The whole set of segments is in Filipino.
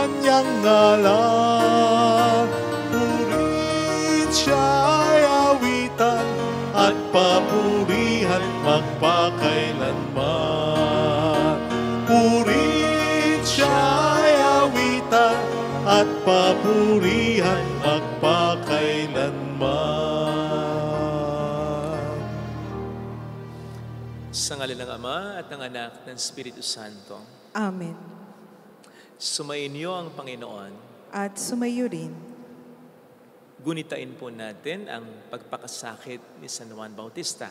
kanyang ngalan. Purihin siya'y awitan at papurihan magpakailanman. Purihin siya'y awitan at papurihan magpakailanman. Sa ngalan ng Ama at ng Anak ng Espiritu Santo. Amen. Sumainyo ang Panginoon. At sumayo rin. Gunitain po natin ang pagpakasakit ni San Juan Bautista.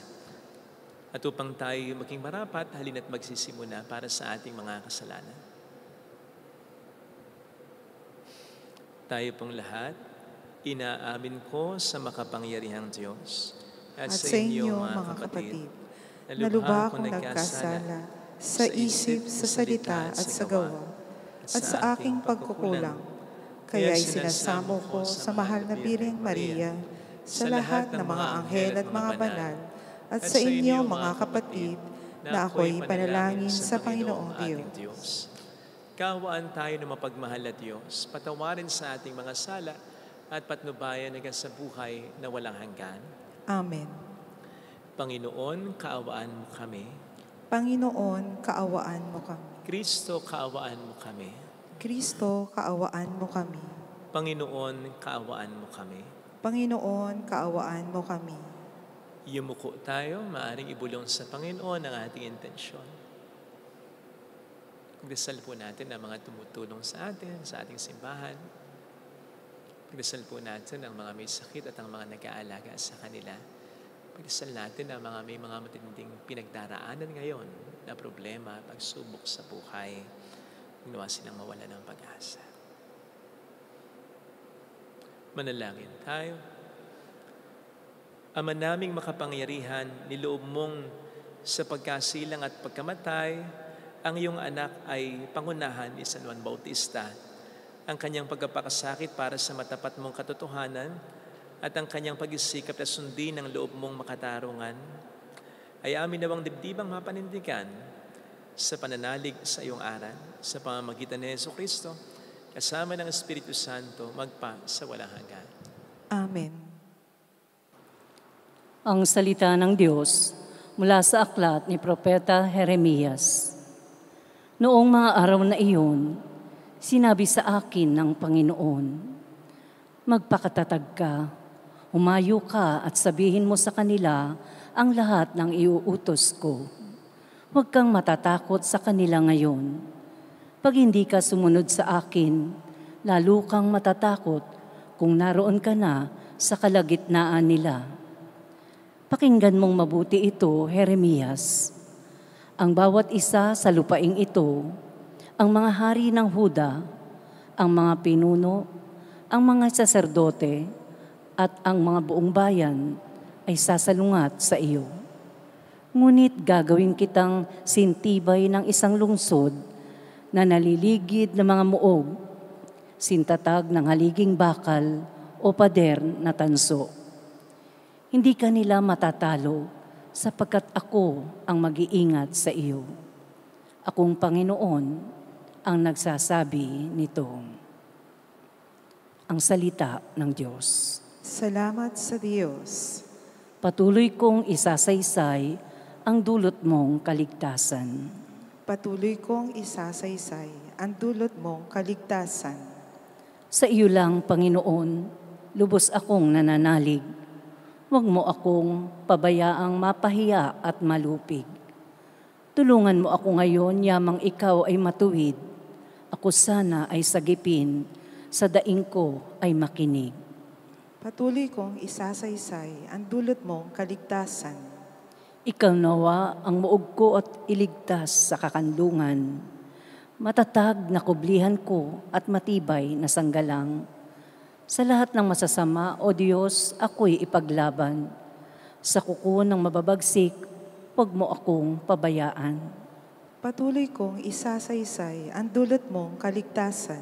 At upang tayo maging marapat, halina't magsisimula para sa ating mga kasalanan. Tayo pong lahat, inaamin ko sa makapangyarihang Diyos At sa inyo, mga kapatid, na lubha akong nagkasala sa isip, sa salita at sa gawa, at sa aking pagkukulang. Kaya'y sinasamo ko sa mahal na Birheng Maria, sa lahat ng mga anghel at mga banal, at sa inyo, mga kapatid, na ako'y panalangin sa Panginoong Diyos. Kaawaan tayo ng mapagmahal na Diyos, patawarin sa ating mga sala, at patnubayan hanggang sa buhay na walang hanggan. Amen. Panginoon, kaawaan mo kami. Panginoon, kaawaan mo kami. Kristo, kaawaan mo kami. Kristo, kaawaan mo kami. Panginoon, kaawaan mo kami. Panginoon, kaawaan mo kami. Yumuko tayo, maaaring ibulong sa Panginoon ang ating intensyon. Pagdasal po natin ang mga tumutulong sa atin, sa ating simbahan. Pagdasal po natin ang mga may sakit at ang mga nag-aalaga sa kanila. Pagdasal natin ang mga may mga matinding pinagdaraanan ngayon na problema, pagsubok sa buhay. Ginawa silang mawala ng pag-asa. Manalangin tayo. Ama naming makapangyarihan, niloob mong sa pagkasilang at pagkamatay, ang iyong anak ay pangunahan ni San Juan Bautista. Ang kanyang pagpapakasakit para sa matapat mong katotohanan at ang kanyang pagsisikap na sundin ang loob mong makatarungan, ay amin nawang dibdibang mapanindigan sa pananalig sa iyong aral, sa pamamagitan ni Jesucristo, kasama ng Espiritu Santo, magpa sa walang hanggan. Amen. Ang salita ng Diyos mula sa aklat ni Propeta Jeremias. Noong mga araw na iyon, sinabi sa akin ng Panginoon, magpakatatag ka, humayo ka at sabihin mo sa kanila ang lahat ng iuutos ko. Huwag kang matatakot sa kanila ngayon. Pag hindi ka sumunod sa akin, lalo kang matatakot kung naroon ka na sa kalagitnaan nila. Pakinggan mong mabuti ito, Jeremias. Ang bawat isa sa lupaing ito, ang mga hari ng Huda, ang mga pinuno, ang mga saserdote, at ang mga buong bayan ay sasalungat sa iyo. Ngunit gagawin kitang sintibay ng isang lungsod na naliligid ng mga muog, sintatag ng haliging bakal o pader na tanso. Hindi ka nila matatalo sapagkat ako ang mag-iingat sa iyo. Akong Panginoon ang nagsasabi nito. Ang salita ng Diyos. Salamat sa Diyos. Patuloy kong isasaysay ang dulot mong kaligtasan. Patuloy kong isasaysay ang dulot mong kaligtasan. Sa iyo lang, Panginoon, lubos akong nananalig. Huwag mo akong pabayaang mapahiya at malupig. Tulungan mo ako ngayon, yamang ikaw ay matuwid. Ako sana ay sagipin, sa daing ko ay makinig. Patuloy kong isasaysay ang dulot mong kaligtasan. Ikaw nawa ang muog ko at iligtas sa kakanlungan. Matatag na kublihan ko at matibay na sanggalang. Sa lahat ng masasama, O Diyos, ako'y ipaglaban. Sa kuko ng mababagsik, huwag mo akong pabayaan. Patuloy kong isasaysay ang dulot mong kaligtasan.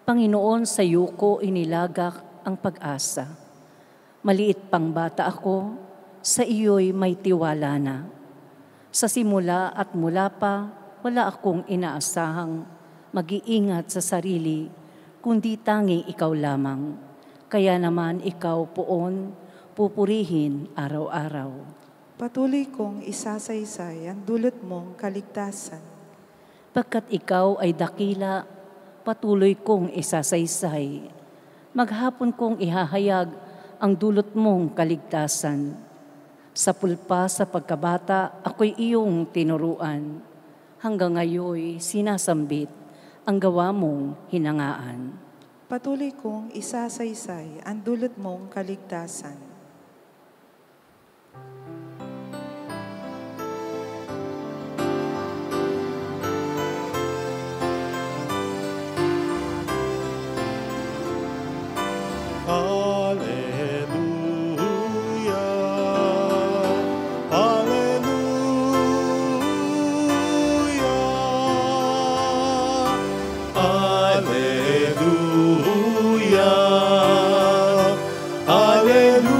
Panginoon, sa iyo ko inilagak ang pag-asa. Maliit pang bata ako, sa iyo'y may tiwala na. Sa simula at mula pa, wala akong inaasahang mag-iingat sa sarili, kundi tanging ikaw lamang. Kaya naman ikaw poon, pupurihin araw-araw. Patuloy kong isasaysay ang dulot mong kaligtasan. Pagkat ikaw ay dakila, patuloy kong isasaysay. Maghapon kong ihahayag ang dulot mong kaligtasan. Sa pulpa sa pagkabata, ako'y iyong tinuruan. Hanggang ngayon sinasambit ang gawa mong hinangaan. Patuloy kong isasaysay ang dulot mong kaligtasan. Alleluia, Alleluia, Alleluia, Alleluia.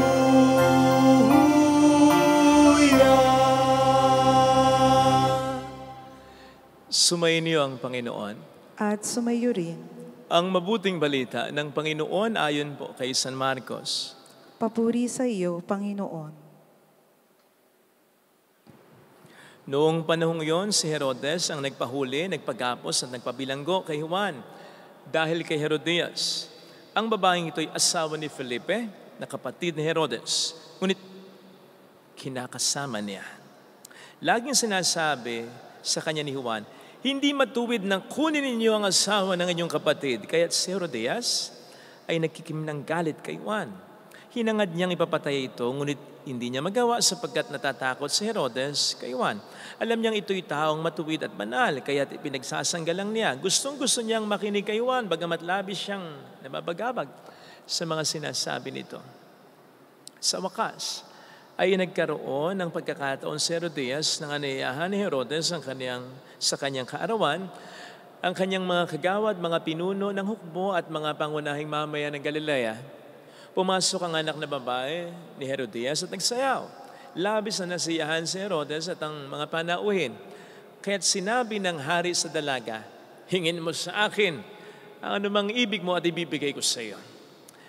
Sumainyo ang Panginoon. At sumayo rin. Ang mabuting balita ng Panginoon ayon po kay San Marcos. Papuri sa iyo, Panginoon. Noong panahong iyon, si Herodes ang nagpahuli, nagpagapos at nagpabilanggo kay Juan dahil kay Herodias. Ang babaeng ito'y asawa ni Felipe, na kapatid ni Herodes. Ngunit kinakasama niya. Laging sinasabi sa kanya ni Juan, hindi matuwid na kunin ninyo ang asawa ng inyong kapatid. Kaya't si Herodias ay nagkikim ng galit kay Juan. Hinangad niyang ipapatay ito, ngunit hindi niya magawa sapagkat natatakot si Herodes kay Juan. Alam niyang ito'y taong matuwid at banal, kaya't ipinagsasanggalang niya. Gustong-gusto niyang makinig kay Juan, bagamat labis siyang nababagabag sa mga sinasabi nito. Sa wakas, ay nagkaroon ng pagkakataon si Herodias nang anayahan ni Herodes sa kanyang kaarawan, ang kanyang mga kagawad, mga pinuno ng hukbo at mga pangunahing mamayan ng Galilea. Pumasok ang anak na babae ni Herodias at nagsayaw. Labis na nasiyahan si Herodes at ang mga panauhin. Kaya't sinabi ng hari sa dalaga, hingin mo sa akin ang anumang ibig mo at ibibigay ko sa iyo.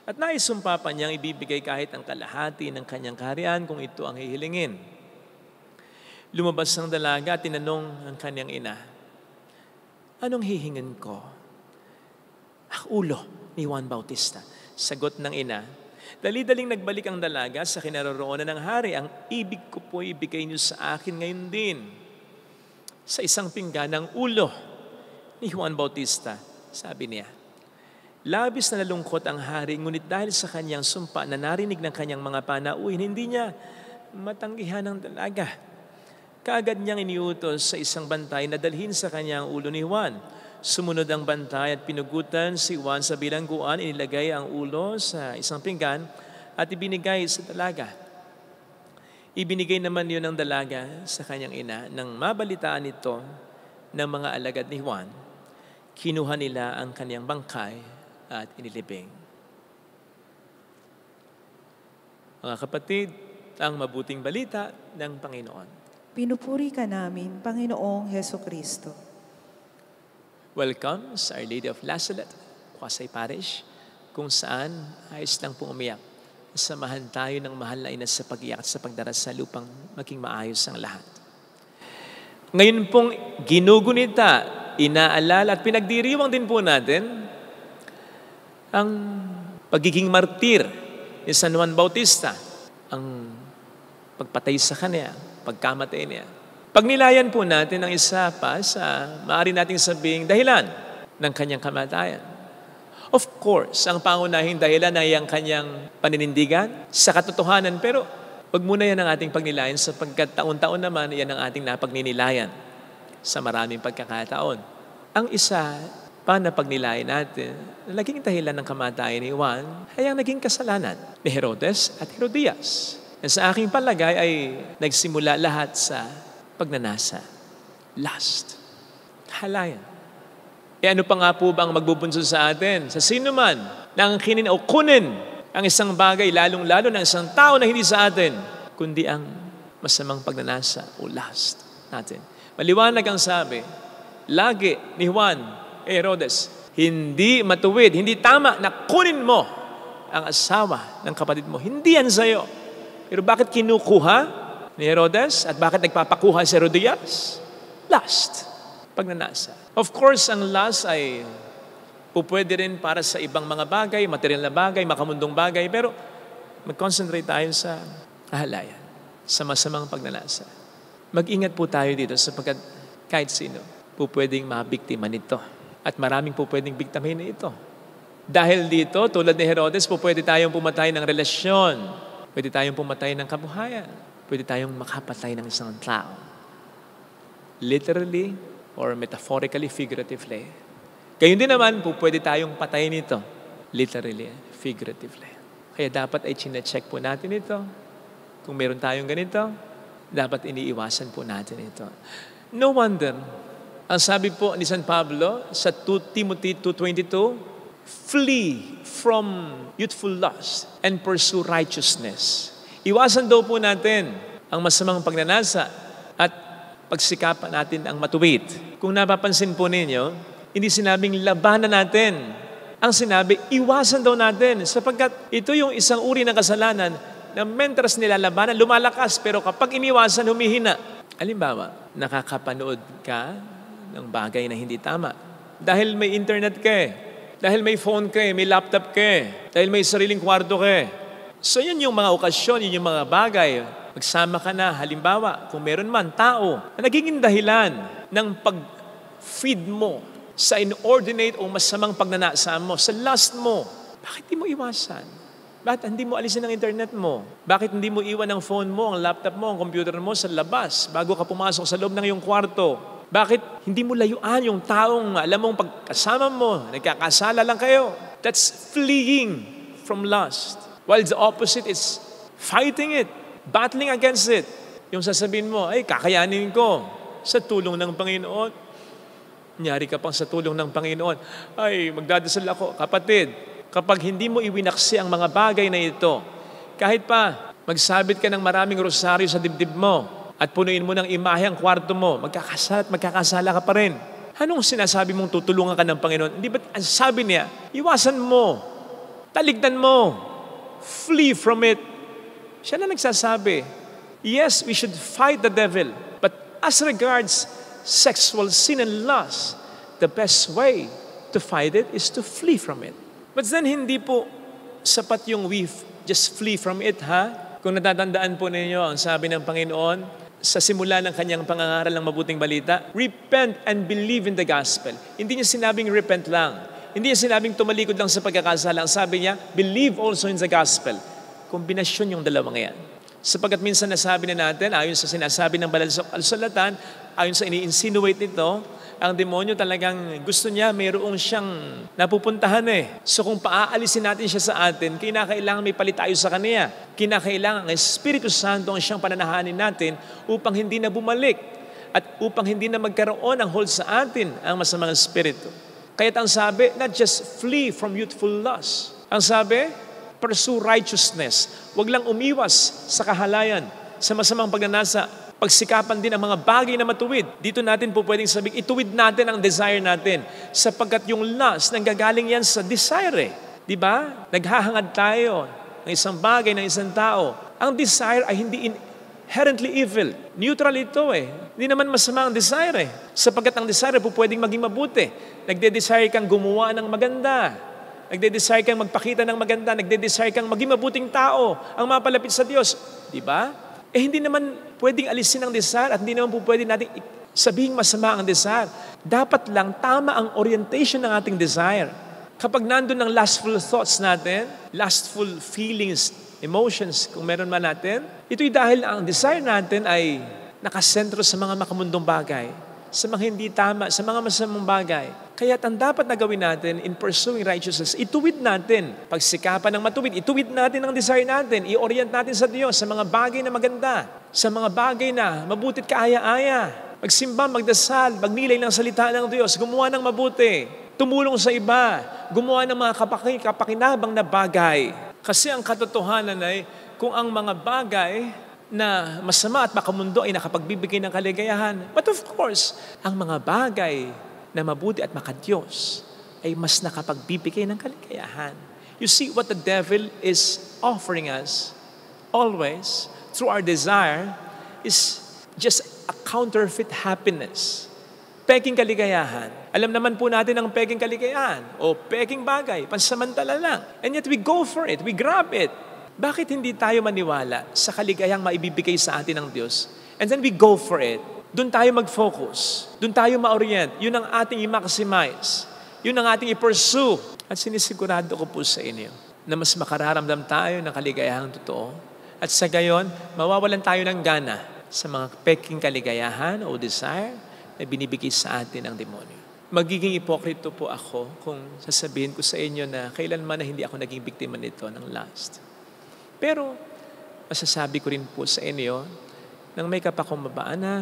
At naisumpa pa niyang ibibigay kahit ang kalahati ng kanyang kaharian kung ito ang hihilingin. Lumabas ang dalaga at tinanong ang kanyang ina, anong hihingin ko? Ulo ni Juan Bautista. Sagot ng ina, dali-daling nagbalik ang dalaga sa kinaroroonan ng hari. Ang ibig ko po ibigay niyo sa akin ngayon din. Sa isang pinggan ng ulo ni Juan Bautista, sabi niya. Labis na nalungkot ang hari, ngunit dahil sa kanyang sumpa na narinig ng kanyang mga panauhin, hindi niya matanggihan ang dalaga. Kaagad niyang iniutos sa isang bantay na dalhin sa kanyang ulo ni Juan. Sumunod ang bantay at pinugutan si Juan sa bilangguan, inilagay ang ulo sa isang pinggan at ibinigay sa dalaga. Ibinigay naman yun ng dalaga sa kanyang ina. Nang mabalitaan ito ng mga alagad ni Juan, kinuha nila ang kanyang bangkay at inilibing. Mga kapatid, ang mabuting balita ng Panginoon. Pinupuri ka namin, Panginoong Hesukristo. Welcome sa Our Lady of Lasalet, Quasay Parish, kung saan ayos lang pong umiyak. Samahan tayo ng mahal na ina sa pag-iyak at sa pagdarasal upang maging maayos ang lahat. Ngayon pong ginugunita, inaalala at pinagdiriwang din po natin ang pagiging martir ni San Juan Bautista, ang pagpatay sa kanya, pagkamatay niya. Pagnilayan po natin ang isa pa sa maaari nating sabing dahilan ng kanyang kamatayan. Of course, ang pangunahing dahilan ay ang kanyang paninindigan sa katotohanan, pero wag muna yan ang ating pagnilayan sapagkat taon-taon naman yan ang ating napagninilayan sa maraming pagkakataon. Ang isa pa na pagnilayan natin, na naging dahilan ng kamatayan ni Juan ay ang naging kasalanan ni Herodes at Herodias. Sa aking palagay ay nagsimula lahat sa pagnanasa. Lust. Halayan. Ano pa nga po ba ang magbubunso sa atin? Sa sino man na ang kinin o kunin ang isang bagay, lalong-lalo ng isang tao na hindi sa atin, kundi ang masamang pagnanasa o lust natin. Maliwanag ang sabi, lagi ni Juan Herodes, hindi matuwid, hindi tama na kunin mo ang asawa ng kapatid mo. Hindi yan sa'yo. Pero bakit kinukuha ni Herodes at bakit nagpapakuha si Herodias? Lust, pagnanasa. Of course, ang lust ay pupwede rin para sa ibang mga bagay, material na bagay, makamundong bagay, pero mag-concentrate tayo sa kahalayan, sa masamang pagnanasa. Mag-ingat po tayo dito sapagkat kahit sino po pwedeng mabiktima nito. At maraming po pwedeng biktimahin na ito. Dahil dito, tulad ni Herodes, po pwede tayong pumatay ng relasyon. Pwede tayong pumatay ng kabuhayan. Pwede tayong makapatay ng isang tao. Literally or metaphorically, figuratively. Gayun din naman po pwede tayong patayin ito. Literally, figuratively. Kaya dapat ay chine-check po natin ito. Kung meron tayong ganito, dapat iniiwasan po natin ito. No wonder, ang sabi po ni San Pablo sa 2 Timothy 2:22, flee from youthful lust and pursue righteousness. Iwasan daw po natin ang masamang pagnanasa at pagsikapan natin ang matuwid. Kung napapansin po ninyo, hindi sinabing labanan natin. Ang sinabi, iwasan daw natin sapagkat ito yung isang uri ng kasalanan na mentras nilalabanan, lumalakas, pero kapag iniwasan, humihina. Halimbawa, nakakapanood ka ng bagay na hindi tama. Dahil may internet ka dahil may phone ka may laptop ka dahil may sariling kwarto ka So yun yung mga okasyon, yun yung mga bagay. Magsama ka na, halimbawa, kung meron man tao na nagiging dahilan ng pag-feed mo sa inordinate o masamang pagnanasa mo, sa lust mo, bakit di mo iwasan? Bakit hindi mo alisin ang internet mo? Bakit hindi mo iwan ang phone mo, ang laptop mo, ang computer mo sa labas bago ka pumasok sa loob ng iyong kwarto? Bakit hindi mo layuan yung taong alam mong pagkasama mo, nagkakasala lang kayo? That's fleeing from lust. While the opposite is fighting it, battling against it. Yung sasabihin mo, ay kakayanin ko sa tulong ng Panginoon. Nyari ka pang sa tulong ng Panginoon. Ay, magdadasal ako. Kapatid, kapag hindi mo iwinaksi ang mga bagay na ito, kahit pa magsabit ka ng maraming rosaryo sa dibdib mo at punuin mo ng imahe ang kwarto mo, magkakasala at magkakasala ka pa rin. Anong sinasabi mong tutulungan ka ng Panginoon? Hindi ba ang sabi niya, iwasan mo, taligdan mo, flee from it. Siya na nagsasabi, yes, we should fight the devil, but as regards sexual sin and lust, the best way to fight it is to flee from it. But then, hindi po sapat yung we just flee from it, ha? Kung natatandaan po ninyo, ang sabi ng Panginoon, sa simula ng kanyang pangangaral ng mabuting balita, repent and believe in the gospel. Hindi niya sinabing repent lang. Hindi niya sinabing tumalikod lang sa pagkakasala. Ang sabi niya, believe also in the gospel. Kombinasyon yung dalawang yan. Sapagkat minsan nasabi na natin, ayon sa sinasabi ng Banal na Kasulatan, ayon sa ini-insinuate nito, ang demonyo talagang gusto niya, mayroong siyang napupuntahan So kung paaalisin natin siya sa atin, kinakailangan may palit tayo sa kanya. Kinakailangan ang Espiritu Santo ang siyang pananahanin natin upang hindi na bumalik at upang hindi na magkaroon ng hold sa atin ang masamang espiritu. Kaya't ang sabi, not just flee from youthful lust. Ang sabi, pursue righteousness. Huwag lang umiwas sa kahalayan, sa masamang pagnanasa. Pagsikapan din ang mga bagay na matuwid. Dito natin po pwedeng sabihin, ituwid natin ang desire natin. Sapagkat yung lust, nanggagaling yan sa desire. Di ba? Naghahangad tayo ng isang bagay, ng isang tao. Ang desire ay hindi inherently evil. Neutral ito Hindi naman masama ang desire Sapagkat ang desire po pwedeng maging mabuti. Nagde-desire kang gumawa ng maganda. Nagde-desire kang magpakita ng maganda. Nagde-desire kang maging mabuting tao. Ang mapalapit sa Diyos. Di ba? Hindi naman pwedeng alisin ang desire at hindi naman po pwede natin sabihing masama ang desire. Dapat lang tama ang orientation ng ating desire. Kapag nandun ang lustful thoughts natin, lustful feelings, emotions, kung meron man natin, ito'y dahil ang desire natin ay nakasentro sa mga makamundong bagay, sa mga hindi tama, sa mga masamang bagay. Kaya ang dapat na gawin natin in pursuing righteousness, ituwid natin. Pagsikapan ng matuwid, ituwid natin ang desire natin. I-orient natin sa Diyos sa mga bagay na maganda, sa mga bagay na mabutit kaaya-aya. Magsimba, magdasal, magnilay ng salita ng Diyos, gumawa ng mabuti, tumulong sa iba, gumawa ng mga kapakinabang na bagay. Kasi ang katotohanan ay, kung ang mga bagay na masama at makamundo ay nakapagbibigay ng kaligayahan, but of course, ang mga bagay na mabuti at makadiyos ay mas nakapagbibigay ng kaligayahan. You see, what the devil is offering us always through our desire is just a counterfeit happiness. Peking kaligayahan. Alam naman po natin ang peking kaligayahan o peking bagay, pansamantala lang. And yet we go for it, we grab it. Bakit hindi tayo maniwala sa kaligayahang maibibigay sa atin ng Diyos? And then we go for it. Doon tayo mag-focus. Doon tayo ma-orient. Yun ang ating i-maximize. Yun ang ating i-pursue. At sinisigurado ko po sa inyo na mas makararamdam tayo ng kaligayahang totoo. At sa gayon, mawawalan tayo ng gana sa mga peking kaligayahan o desire na binibigay sa atin ng demonyo. Magiging ipokrito po ako kung sasabihin ko sa inyo na kailanman na hindi ako naging biktima nito ng lust. Pero masasabi ko rin po sa inyo nang may kapakumbabaan na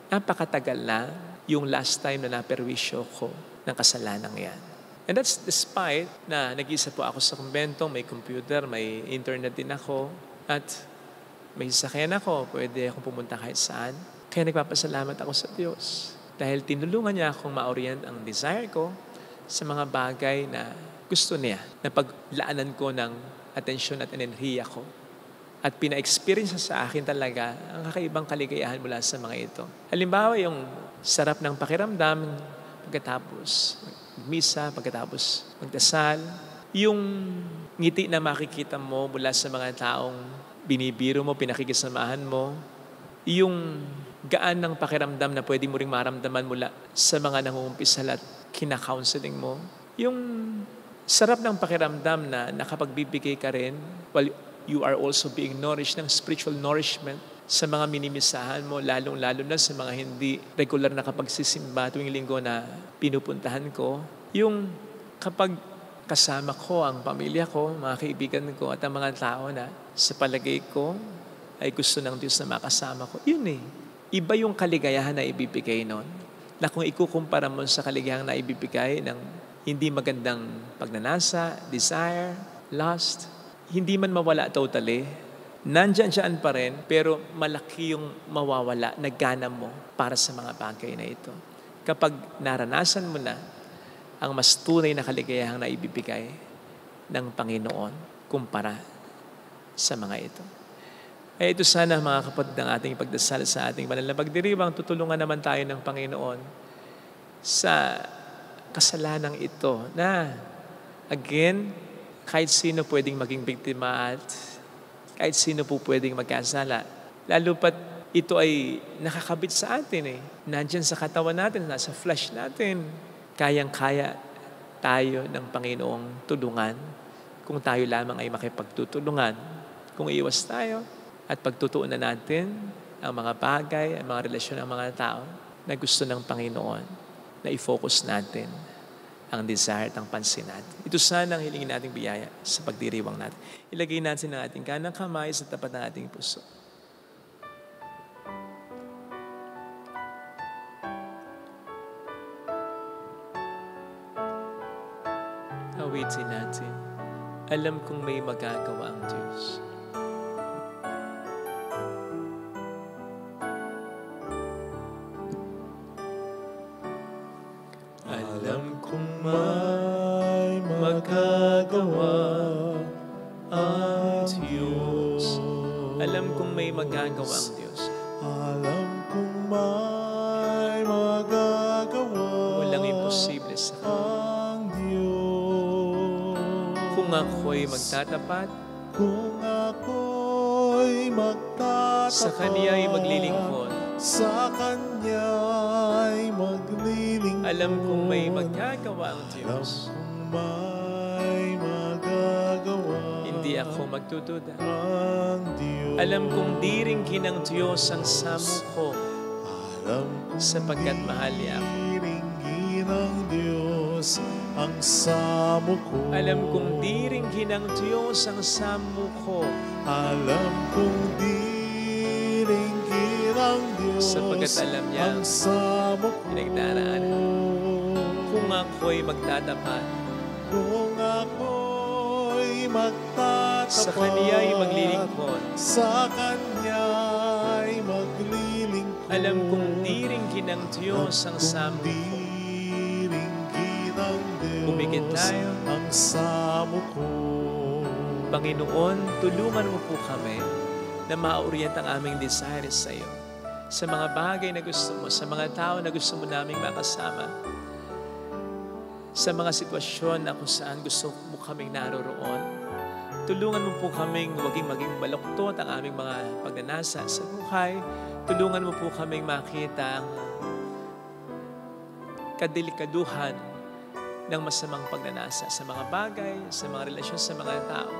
napakatagal na yung last time na naperwisyo ko ng kasalanang yan. And that's despite na nag-isa po ako sa kumbento, may computer, may internet din ako, at may sasakyan ako, pwede akong pumunta kahit saan. Kaya nagpapasalamat ako sa Diyos. Dahil tinulungan niya akong ma-orient ang desire ko sa mga bagay na gusto niya, na paglaanan ko ng atensyon at enerhiya ko. At pina-experience sa akin talaga ang kakaibang kaligayahan mula sa mga ito. Halimbawa, yung sarap ng pakiramdam pagkatapos magmisa, pagkatapos magdasal, yung ngiti na makikita mo mula sa mga taong binibiro mo, pinakikisamahan mo, yung gaan ng pakiramdam na pwede mo ring maramdaman mula sa mga nangungumpisal at kina-counseling mo, yung sarap ng pakiramdam na nakapagbibigay ka rin while you are also being nourished ng spiritual nourishment sa mga minimisahan mo, lalong-lalo na sa mga hindi regular na kapagsisimba tuwing linggo na pinupuntahan ko. Yung kapag kasama ko ang pamilya ko, mga kaibigan ko at ang mga tao na sa palagay ko ay gusto ng Diyos na makasama ko, yun eh. Iba yung kaligayahan na ibibigay nun. Na kung ikukumpara mo sa kaligayahan na ibibigay ng hindi magandang pagnanasa, desire, lust, hindi man mawala totally, nandyan pa rin, pero malaki yung mawawala na gana mo para sa mga bagay na ito. Kapag naranasan mo na ang mas tunay na kaligayahang na ibibigay ng Panginoon kumpara sa mga ito. Ay ito sana mga kapatid ng ating pagdasal sa ating banal na pagdiriwang, tutulungan naman tayo ng Panginoon sa kasalanang ito na again, kahit sino pwedeng maging biktima at kahit sino po pwedeng magkasala. Lalo pat ito ay nakakabit sa atin eh. Nandyan sa katawan natin, nasa flesh natin. Kayang-kaya tayo ng Panginoong tulungan kung tayo lamang ay makipagtutulungan. Kung iwas tayo at pagtutuunan natin ang mga bagay, ang mga relasyon ng mga tao na gusto ng Panginoon na i-focus natin ang desire at ang pansin natin. Ito sana ang hilingin nating biyaya sa pagdiriwang natin. Ilagay natin ang ating kanang kamay sa tapat ng ating puso. Awitin natin. Alam kong may magagawa ang Diyos. Alam kong may magagawa ang Diyos. Alam kong may magagawa ang Diyos. Alam kong may magagawa Walang imposible sa Kanya. ang Diyos. Kung ako'y magtatapat, Kung ako'y magtatapat sa Kaniya'y maglilingkod, sa Kanya'y maglilingkod. alam kong may magagawa ang Diyos. Alam kong may magagawa Hindi ako magdududa. ang Diyos. Alam kong diringgin ng Diyos ang samo ko Alam kong sapagkat mahal niya ako. diringgin ng Diyos ang samo ko. Alam kong diringgin ng Diyos ang samo ko Alam kong diringgin ng Diyos sapagkat alam niya ang samo ko. pinagdaraanan. Kung ako'y magtatapat, Kung ako'y magtatapat sa Kaniya'y maglilingkod, sa Kanya'y maglilingkod. alam kong diringgin ng Diyos ang samo ko Pumikit tayo. ang samo ko. Panginoon, tulungan mo po kami na ma-orient ang aming desires sa iyo. Sa mga bagay na gusto mo, sa mga tao na gusto mo naming makasama, sa mga sitwasyon na kung saan gusto mo kaming naroroon. Tulungan mo po kaming maging baluktot ang aming mga pagnanasa sa buhay. Tulungan mo po kaming makita ang kadelikaduhan ng masamang pagnanasa sa mga bagay, sa mga relasyon sa mga tao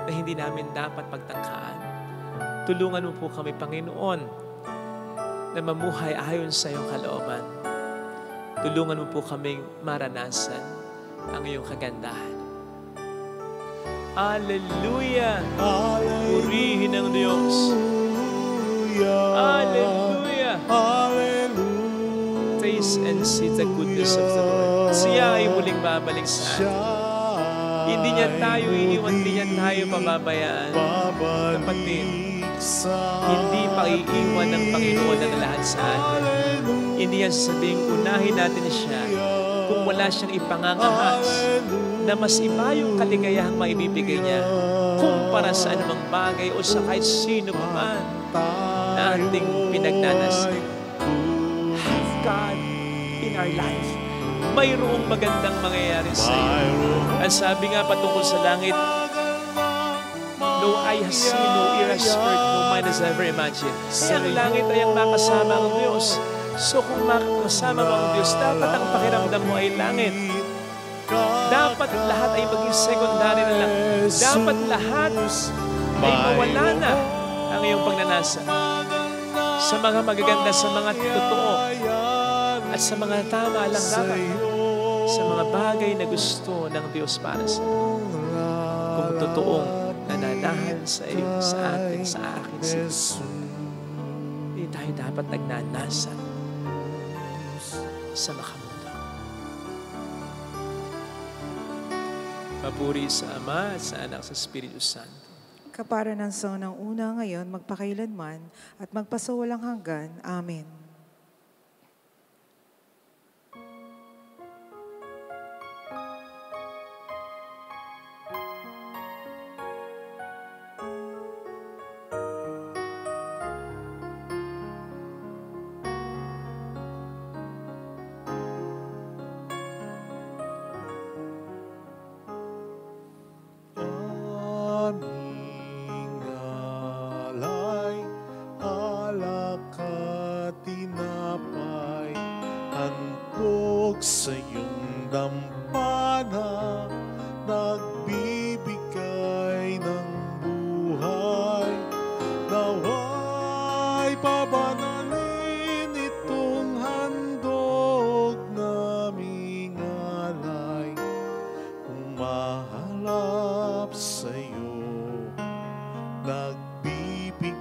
na hindi namin dapat pagtangkaan. Tulungan mo po kami, Panginoon, na mamuhay ayon sa iyong kalooban. Tulungan mo po kaming maranasan ang iyong kagandahan. Hallelujah! Purihin ang Diyos. Hallelujah! Hallelujah! Taste and see the goodness of the Lord. Siya ay muling babalik sa atin. Hindi niya tayo iiwan, hindi niya tayo pababayaan. Kapatid, hindi pa iiwan ng Panginoon ang lahat sa atin. Hindi niya sasabing unahin natin siya kung wala siyang ipangangahas na mas iba yung kaligayahang maibibigay niya kumpara sa anumang bagay o sa kahit sino pa man na ating pinagnanasan. Have God in our life. Mayroong magandang mangyayari sa iyo. Ang sabi nga patungkol sa langit, no eye has seen, no ear has heard, no mind has ever imagined. Sa langit ay ang makasama ang Diyos. So kung makasama mo ang Diyos, dapat ang pakiramdam mo ay langit. Dapat lahat ay maging secondary na lang. Dapat lahat ay mawala na ang iyong pagnanasa sa mga magaganda, sa mga totoo, at sa mga tama lang dapat. Sa mga bagay na gusto ng Diyos para sa iyo. Kung totoong nananahan sa iyo, sa atin, sa akin, sa iyo, hindi tayo dapat nagnanasa sa makamundo. Papuri sa Ama at sa Anak sa Espiritu Santo. Kapara ng ng una ngayon, magpakailanman at magpasawalang hanggan. Amen. Aming alay, alak at tinapay, handog sa iyong dampana, nagbibigay ng buhay. Naway pabanalin itong handog naming alay, umahalap sa iyo, nagbibigay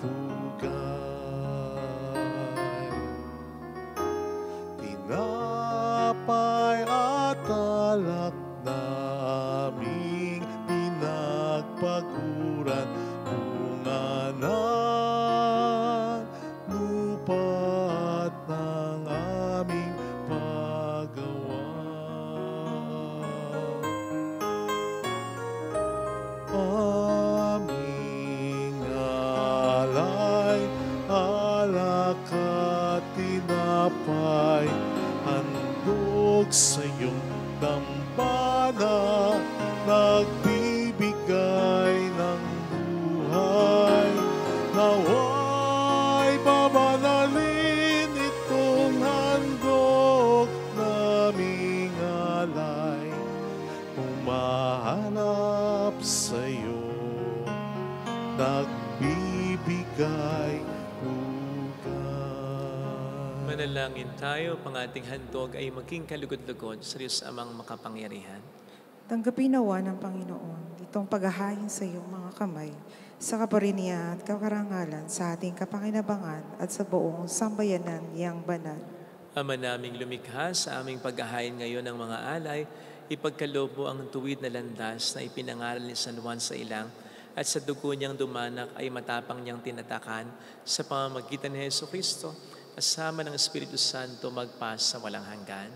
pugay. Tinapay at alak naming pinagpaguran, bunga ng lupa at ng aming paggawa. Aming alay, alak at tinapay, handog sa iyong dambana, nagbibigay ng buhay. Naway babanalin itong handog naming alay, umahanap sa iyo, nagbibigay pugay. Manalangin tayo, pang ating handog ay maging kalugod-lugod sa Diyos Amang makapangyarihan. Tanggapin nawa ng Panginoon itong paghahain sa iyong mga kamay, sa kapariniya at kakarangalan sa ating kapakinabangan at sa buong sambayanan niyang banal. Ama naming lumikha, sa aming paghahain ngayon ng mga alay, ipagkaloob mo ang tuwid na landas na ipinangaral ni San Juan sa ilang, at sa dugo niyang dumanak ay matapang niyang tinatakan sa pamamagitan ni Jesucristo, kasama ng Espiritu Santo magpas sa walang hanggan.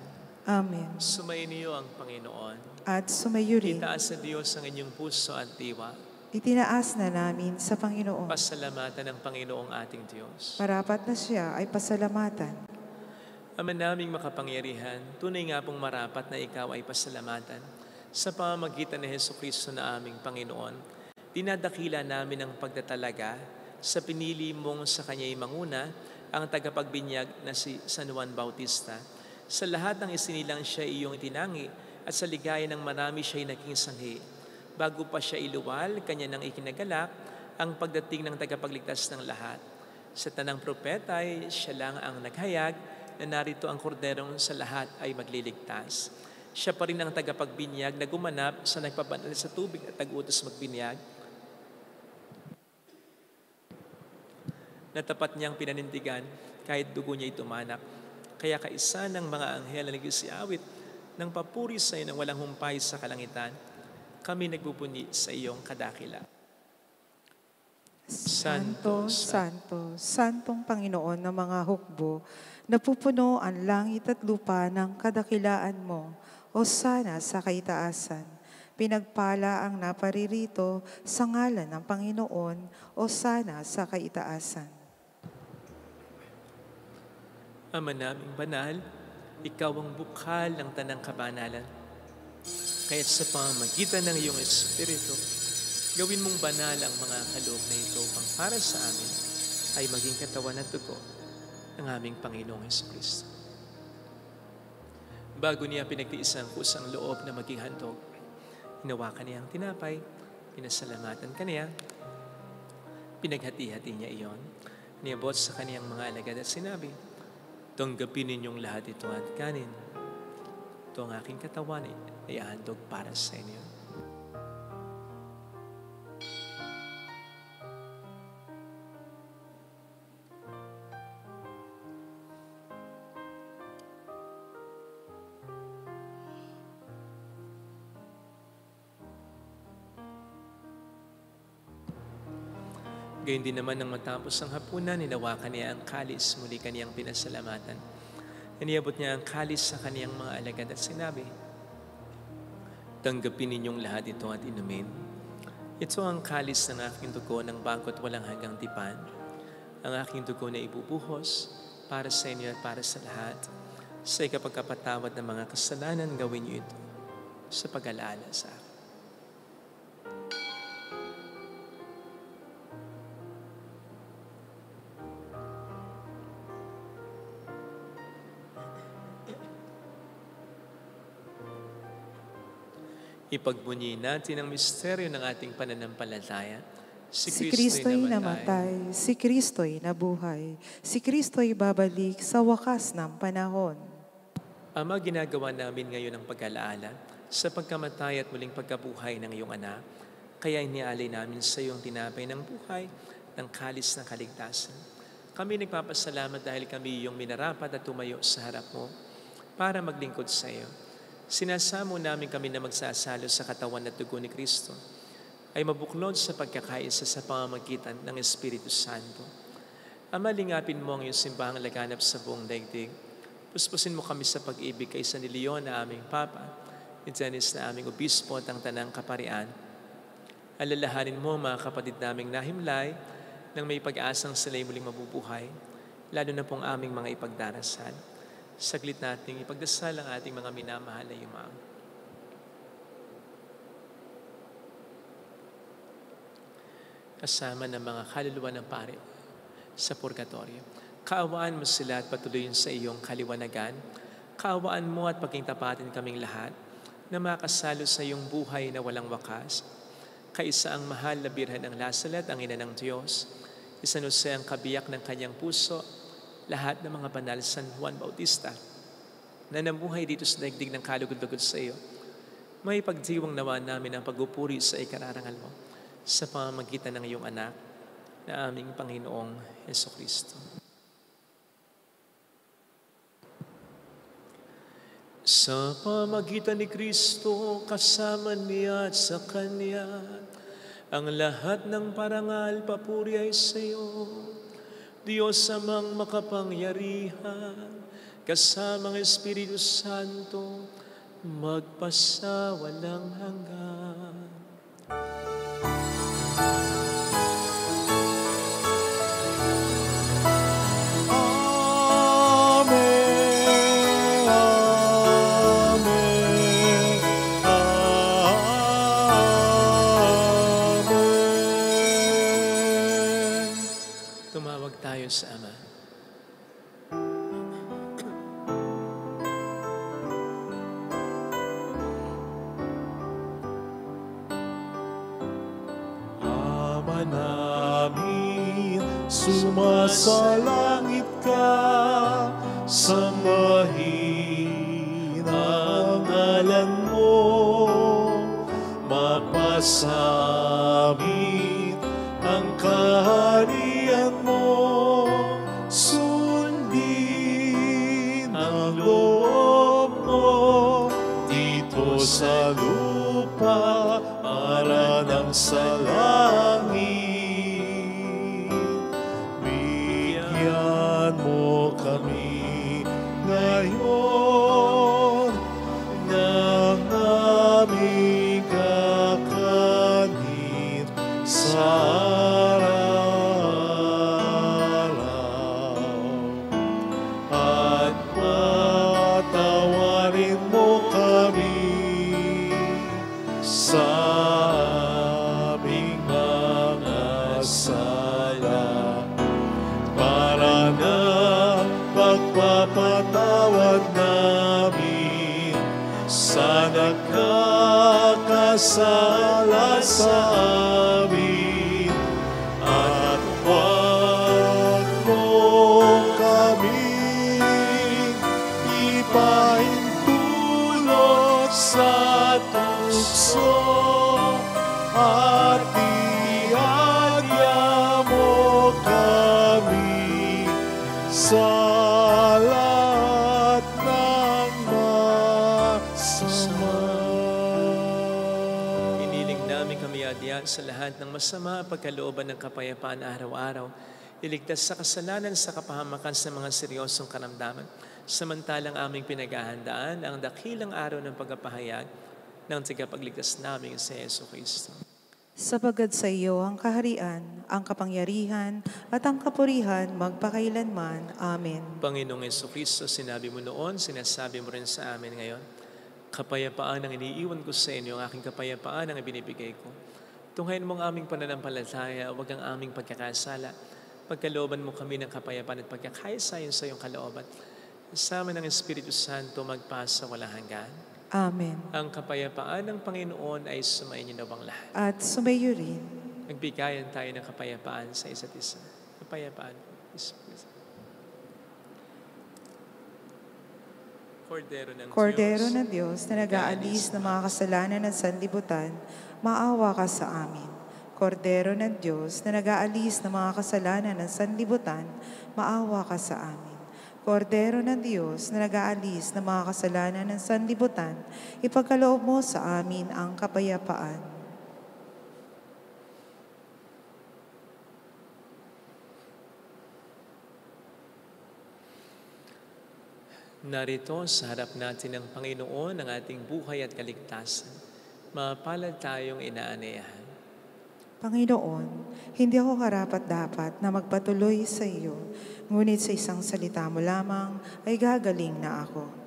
Amen. Sumainiyo ang Panginoon. At sumayo rin, Itaas sa Diyos ang inyong puso at diwa. itinaas na namin sa Panginoon. Pasalamatan ng Panginoong ating Diyos. Marapat na siya ay pasalamatan. Ama naming makapangyarihan, tunay nga pong marapat na ikaw ay pasalamatan. Sa pamamagitan ni Hesukristo na aming Panginoon, dinadakila namin ang pagtatalaga sa pinili mong sa Kanya'y manguna ang tagapagbinyag na si San Juan Bautista. Sa lahat ng isinilang siya iyong itinangi at sa ligaya ng marami siya'y naging sanghi. Bago pa siya iluwal, kanya nang ikinagalak ang pagdating ng tagapagligtas ng lahat. Sa tanang propeta ay siya lang ang naghayag na narito ang korderong sa lahat ay magliligtas. Siya pa rin ang tagapagbinyag na gumanap sa nagpabanal sa tubig at tag-utos magbinyag. Natapat niyang pinanindigan kahit dugo niya'y tumanak. Kaya kaisa ng mga anghel na nagsiawit ng papuri sa iyo ng walang humpay sa kalangitan, kami nagbubunyi sa iyong kadakila. Santo, Santo, Santong Panginoon ng mga hukbo, napupuno ang langit at lupa ng kadakilaan mo, o sana sa kaitaasan. Pinagpala ang naparirito sa ngalan ng Panginoon, o sana sa kaitaasan. Ama naming banal, ikaw ang bukal ng tanang kabanalan. Kaya sa pamamagitan ng iyong Espiritu, gawin mong banal ang mga kaloob na ito pang para sa amin ay maging katawan at dugo ng aming Panginoong Jesucristo. Bago niya pinagtiis ang kusang loob na maging handog, hinawakan niya ang tinapay, pinasalamatan kaniya, pinaghati-hati niya iyon, niabot sa kaniyang mga alagad at sinabi, "Tanggapin ninyong lahat ito at kanin. Ito ang aking katawan ay handog para sa inyo." Gayun din naman nang matapos ang hapunan, hinawakan niya ang kalis, muli kaniyang pinasalamatan. Iniabot niya ang kalis sa kaniyang mga alagad at sinabi, "Tanggapin ninyong lahat ito at inumin. Ito ang kalis ng aking dugo ng bagot walang hanggang tipan. Ang aking dugo na ibubuhos para sa inyo at para sa lahat. Sa ikapagkapatawad ng mga kasalanan, gawin niyo ito sa pag-alala sa akin." Ipagbunyi natin ang misteryo ng ating pananampalataya. Si Kristo'y namatay, si Kristo'y nabuhay, si Kristo'y babalik sa wakas ng panahon. Ama, ginagawa namin ngayon ang pag-alaala sa pagkamatay at muling pagkabuhay ng iyong anak. Kaya inialay namin sa iyong tinapay ng buhay ng kalis ng kaligtasan. Kami nagpapasalamat dahil kami iyong minarapat at tumayo sa harap mo para maglingkod sa iyo. Sinasamo namin kami na magsasalo sa katawan at dugo ni Kristo ay mabuklod sa pagkakaisa sa pamamagitan ng Espiritu Santo. Ama, lingapin mo ang iyong simbahang laganap sa buong daigdig. Puspusin mo kami sa pag-ibig kay San Leon na aming Papa, ni Dennis na aming Obispo at ang Tanang Kaparian. Alalahanin mo mga kapatid naming nahimlay nang may pag-asang sila'y muling mabubuhay, lalo na pong aming mga ipagdarasal. Saglit nating ipagdasal ang ating mga minamahal na yumao. Kasama ng mga kaluluwa ng pare sa purgatorio. Kaawaan mo sila at patuloyin sa iyong kaliwanagan. Kaawaan mo at pagkingtapatin kaming lahat na makasalo sa iyong buhay na walang wakas. Kaisa ang mahal na Birhen ng Lasalet, ang ina ng Diyos. San Jose ang kabiyak ng kanyang puso, lahat ng mga banal San Juan Bautista na namuhay dito sa daigdig ng kalugod-lugod sa iyo. May pagdiwang nawa namin ang pagpupuri sa ikararangal mo sa pamamagitan ng iyong anak na aming Panginoong Jesucristo. Sa pamamagitan ni Kristo, kasama niya at sa Kanya, ang lahat ng parangal, papuri ay sa iyo, Diyos amang makapangyarihan, kasamang Espiritu Santo, magpasawalang hanggan. Tumawag tayo sa Ama. Ama namin, sumasalangit ka, sambahin ang ngalan mo, mapasamin ang kaharian mo, sundin ang loob mo dito sa lupa para ng sa langit. Bigyan mo kami ngayon ng aming kakanin sa araw-araw, at patawarin mo kami sa aming mga sala, para na pagpapatawad namin sa nakakasala sa amin, at huwag mo kaming ipahintulot sa tukso, at iadya mo kami sa lahat ng masama. Hiniling namin kami adya sa lahat ng masama, pagkalooban ng kapayapaan araw-araw, iligtas sa kasalanan sa kapahamakan sa mga seryosong karamdaman, samantalang aming pinaghahandaan ang dakilang araw ng pagpapahayag ng tagapagligtas namin sa Yesu Kristo. Sapagkat sa iyo ang kaharian, ang kapangyarihan, at ang kapurihan magpakailanman. Amen. Panginoong Yesu Kristo, sinabi mo noon, sinasabi mo rin sa amin ngayon, kapayapaan ang iniiwan ko sa inyo, ang aking kapayapaan ang ibinibigay ko. Tunghayin mo ang aming pananampalataya, huwag ang aming pagkakasala. Pagkalooban mo kami ng kapayapaan at pagkakaisa sa iyong kalooban. Kasama ng Espiritu Santo magpasa walang hanggan. Amen. Ang kapayapaan ng Panginoon ay sumainyo na bang lahat. At sumayo rin. Magbigayan tayo ng kapayapaan sa isa't isa. Kapayapaan. Kordero ng Diyos na nag-aalis ng mga kasalanan ng sanlibutan, maawa ka sa amin. Kordero ng Diyos na nag-aalis ng mga kasalanan ng sanlibutan, maawa ka sa amin. Kordero ng Diyos na nag-aalis ng mga kasalanan ng sanlibutan, ipagkaloob mo sa amin ang kapayapaan. Narito sa harap natin ng Panginoon ang ating buhay at kaligtasan. Mapalad tayong inaanayahan. Panginoon, hindi ako karapat-dapat na magpatuloy sa iyo, ngunit sa isang salita mo lamang ay gagaling na ako.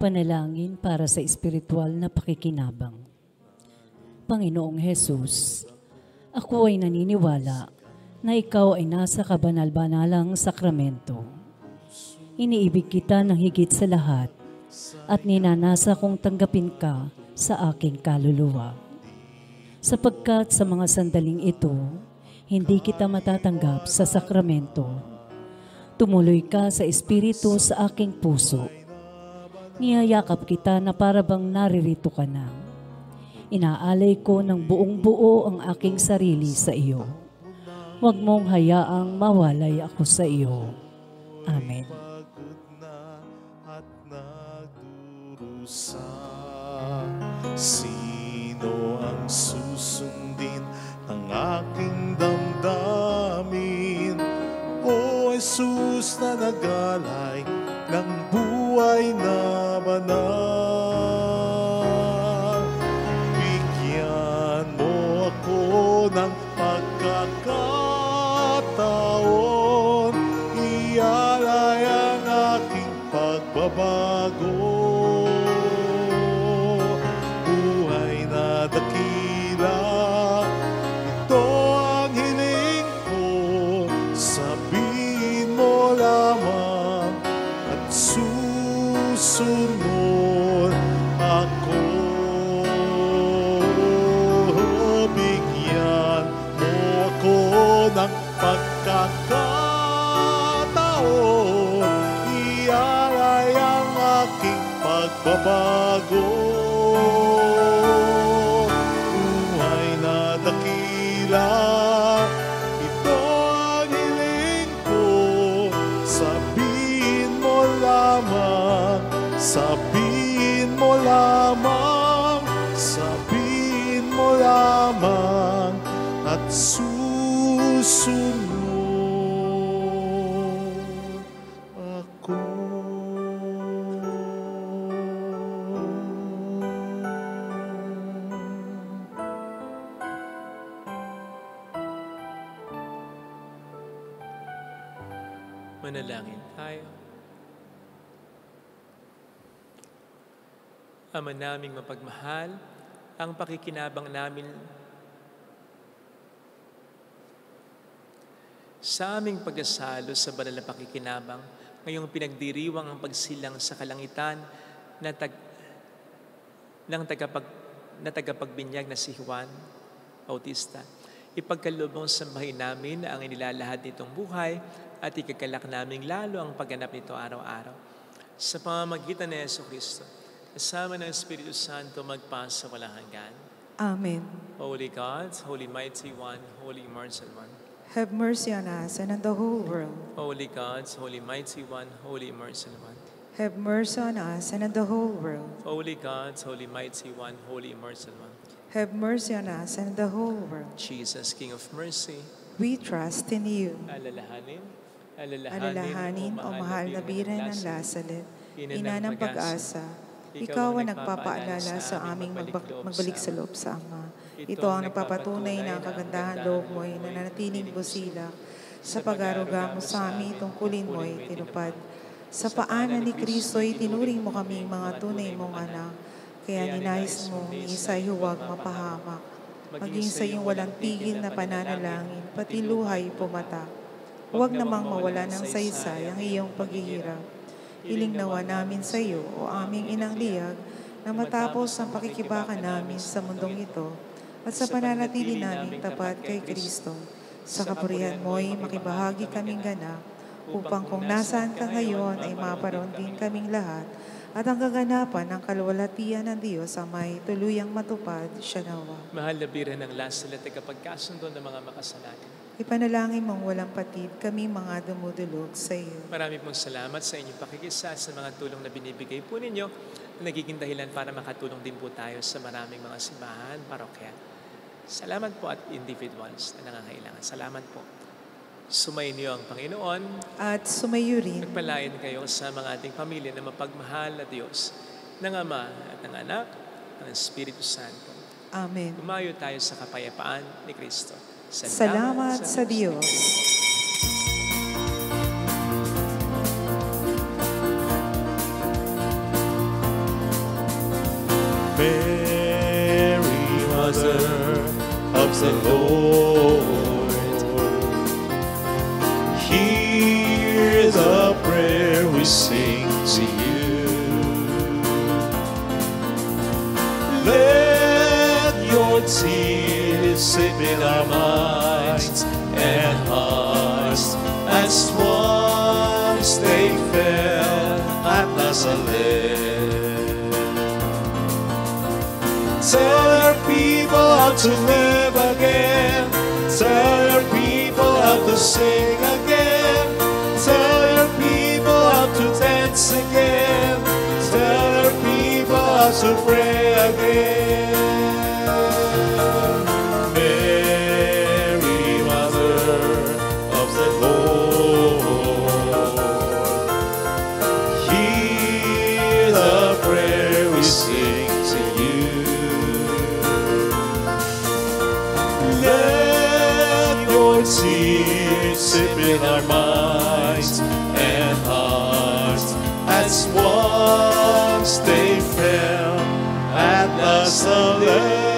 Panalangin para sa espiritual na pakikinabang. Panginoong Hesus, ako ay naniniwala na ikaw ay nasa kabanal-banalang sakramento. Iniibig kita ng higit sa lahat at ninanasa kong tanggapin ka sa aking kaluluwa. Sapagkat sa mga sandaling ito, hindi kita matatanggap sa sakramento. Tumuloy ka sa espiritu sa aking puso. Niyayakap kita na para bang naririto ka na. Inaalay ko ng buong buo ang aking sarili sa iyo. Huwag mong hayaang mawalay ako sa iyo. Amen. Pagod na at nagdurusa, sino ang susundin ng aking damdamin? O Jesus na nagalay ng buhay na banal, bigyan mo ako ng pagkakataon, ialay ang aking pagbabago. Buhay na dakila, ito ang hiling ko, sabihin mo lamang at susunod ako. Bigyan mo ako ng pagkakataon, ialay ang aking pagbabago. Buhay na dakila, ito ang hiling ko, sabihin mo lamang, sabihin mo lamang, sabihin mo lamang at susunod ako. Manalangin tayo. Ama naming mapagmahal, ang pakikinabang namin sa aming pagkasalo sa banal na pakikinabang, ngayong pinagdiriwang ang pagsilang sa kalangitan na tagapagbinyag na si Juan Bautista. Ipagkaloob mong sambahin namin ang inilalahad nitong buhay at ikagalak naming lalo ang pagganap nito araw-araw. Sa pamamagitan ni Jesucristo, kasama ng Espiritu Santo magpasa walang hanggan. Amen. Holy God, Holy Mighty One, Holy Immortal One. Have mercy on us and on the whole world. Holy God, Holy Mighty One, Holy Immortal One. Have mercy on us and on the whole world. Holy God, Holy Mighty One, Holy Immortal One. Have mercy on us and on the whole world. Jesus, King of Mercy, We trust in you. Alalahanin, O mahal na biren ng Lazaret, ina ng pag-asa, ikaw ang nagpapaalala sa aming magbalik sa loob sa Ama. Ito ang nagpapatunay na ang kagandahan loob mo'y nananatiling busilak. Sa pag-aruga mo sa amin, tungkulin mo'y tinupad. Sa paanan ni Kristo'y tinuring mo kaming mga tunay mong anak. Kaya ninais mo, isa'y huwag mapahamak. Maging sa iyong walang tigil na pananalangin, pati luhay pumatak. Huwag namang mawala ng saysay ang iyong paghihirap. Hiling nawa namin sa iyo, o aming inang liyag, na matapos ang pakikibaka namin sa mundong ito, at sa pananatili namin tapat kay Kristo. Sa kapurihan mo'y makibahagi kaming ganap, upang kung nasaan ka ngayon ay maparoon din kaming lahat, at ang kaganapan ng kalwalhatian ng Diyos ang may tuluyang matupad siya nawa. mahal na biren ng Lazaret, tagapagkasundo ng mga makasalanan. Ipanalangin mong walang patid kami mga dumudulog sa iyo. Marami pong salamat sa inyong pakikisa sa mga tulong na binibigay po ninyo na nagiging dahilan para makatulong din po tayo sa maraming mga simbahan, parokya. Salamat po at individuals na nangangailangan. Salamat po. Sumayin niyo ang Panginoon. At sumayo rin Nagpalain kayo sa mga ating pamilya na mapagmahal na Diyos ng Ama at ng Anak at ng Espiritu Santo. Amen. Umayo tayo sa kapayapaan ni Kristo. Salamat sa Diyos. Mary, Mother of the Lord, hear the prayer we sing to you. Let your tears sip in our minds and hearts as once they fell at Nazareth. Tell your people how to live again. Tell your people how to sing again. Tell your people how to dance again. Tell your people how to pray again. Mary, Mother of the Lord, hear the prayer we sing to you. Let your tears sip in our minds and hearts as once they fell at the sun.